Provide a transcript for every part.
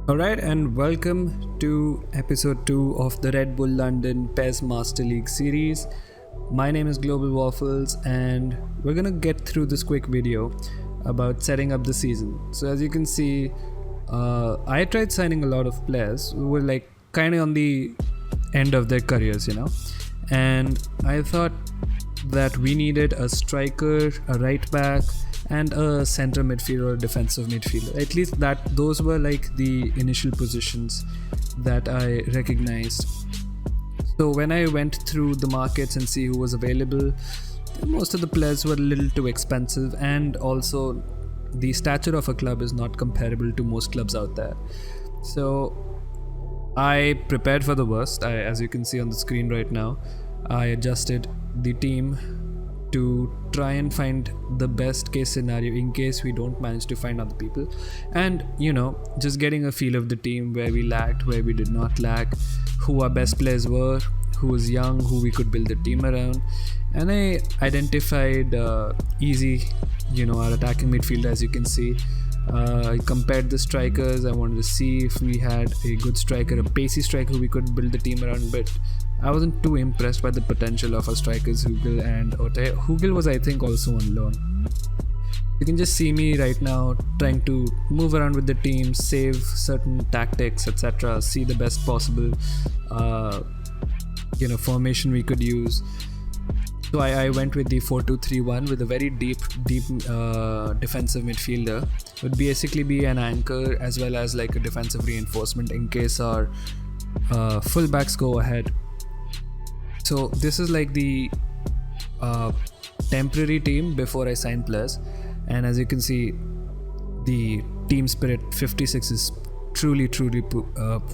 Alright, and welcome to episode 2 of the Red Bull London PES Master League series. My name is Global Waffles, and we're gonna get through this quick video about setting up the season. So, as you can see, I tried signing a lot of players who were like kind of on the end of their careers, and I thought that we needed a striker, a right back, and a center midfielder or defensive midfielder. At least those were like the initial positions that I recognized. So when I went through the markets and see who was available, most of the players were a little too expensive, and also the stature of a club is not comparable to most clubs out there. So I prepared for the worst. As you can see on the screen right now, I adjusted the team to try and find the best case scenario in case we don't manage to find other people, and just getting a feel of the team, where we lacked, where we did not lack, who our best players were, who was young, who we could build the team around. And I identified easy, our attacking midfield. As you can see, I compared the strikers. I wanted to see if we had a good striker, a pacey striker who we could build the team around, but I wasn't too impressed by the potential of our strikers, Hugel and Ote. Hugel was, I think, also on loan. You can just see me right now trying to move around with the team, save certain tactics, etc. See the best possible, formation we could use. So I went with the 4-2-3-1 with a very deep defensive midfielder. It would basically be an anchor as well as like a defensive reinforcement in case our fullbacks go ahead. So this is like the temporary team before I sign players, and as you can see, the team spirit 56 is truly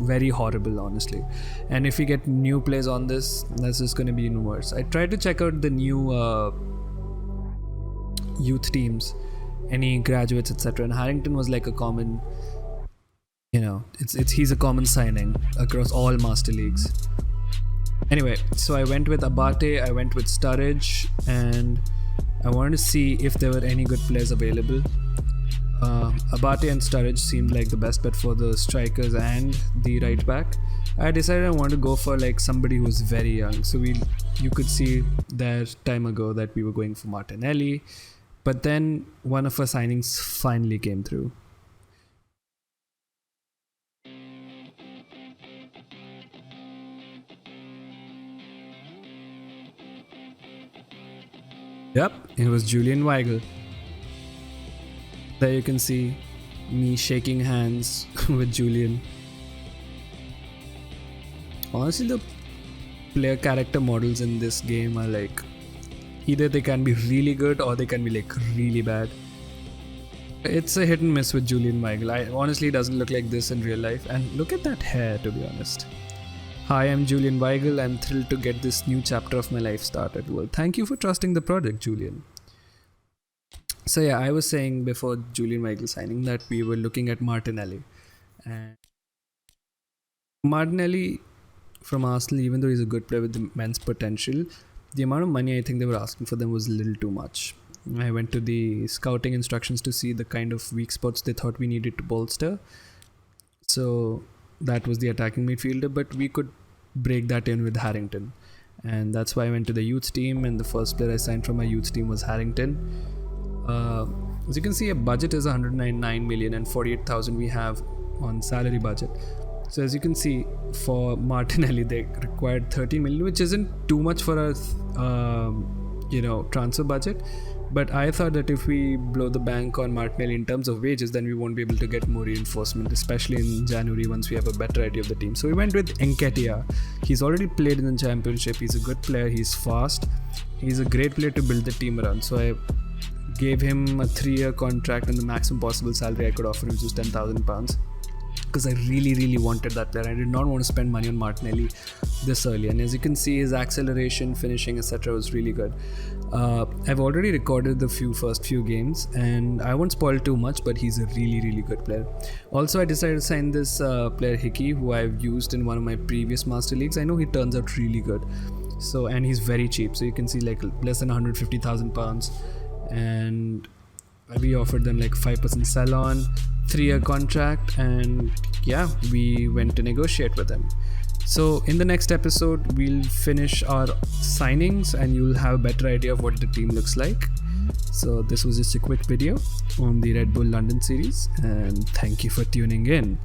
very horrible, honestly. And if we get new players on this, that's just going to be even worse. I tried to check out the new youth teams, any graduates, etc. And Harrington was like a common, he's a common signing across all master leagues. Anyway, so I went with Abate, I went with Sturridge, and I wanted to see if there were any good players available. Abate and Sturridge seemed like the best bet for the strikers and the right back. I decided I wanted to go for like somebody who was very young. So you could see that time ago that we were going for Martinelli, but then one of our signings finally came through. Yep, it was Julian Weigl. There you can see me shaking hands with Julian. Honestly, the player character models in this game are like, either they can be really good or they can be like really bad. It's a hit and miss with Julian Weigl. Honestly, doesn't look like this in real life. And look at that hair, to be honest. Hi, I'm Julian Weigl. I'm thrilled to get this new chapter of my life started. Well, thank you for trusting the project, Julian. So yeah, I was saying before Julian Weigl signing that we were looking at Martinelli. And Martinelli from Arsenal, even though he's a good player with immense potential, the amount of money I think they were asking for them was a little too much. I went to the scouting instructions to see the kind of weak spots they thought we needed to bolster. So that was the attacking midfielder, but we could break that in with Harrington. And that's why I went to the youth team, and the first player I signed from my youth team was Harrington. As you can see, a budget is 109 million and 48,000 we have on salary budget. So as you can see, for Martinelli they required 13 million, which isn't too much for a transfer budget. But I thought that if we blow the bank on Martinelli in terms of wages, then we won't be able to get more reinforcement, especially in January once we have a better idea of the team. So we went with Nketiah. He's already played in the championship. He's a good player. He's fast. He's a great player to build the team around. So I gave him a 3-year contract and the maximum possible salary I could offer him, which was £10,000, because I really wanted that player. I did not want to spend money on Martinelli this early, and as you can see, his acceleration, finishing, etc. was really good. I've already recorded the first few games, and I won't spoil too much, but he's a really good player. Also, I decided to sign this player Hickey, who I've used in one of my previous master leagues. I know he turns out really good. So, and he's very cheap, so you can see like less than £150,000, and we offered them like 5% sell on, 3-year contract, and yeah, we went to negotiate with him. So in the next episode, we'll finish our signings and you'll have a better idea of what the team looks like. So this was just a quick video on the Red Bull London series, and thank you for tuning in.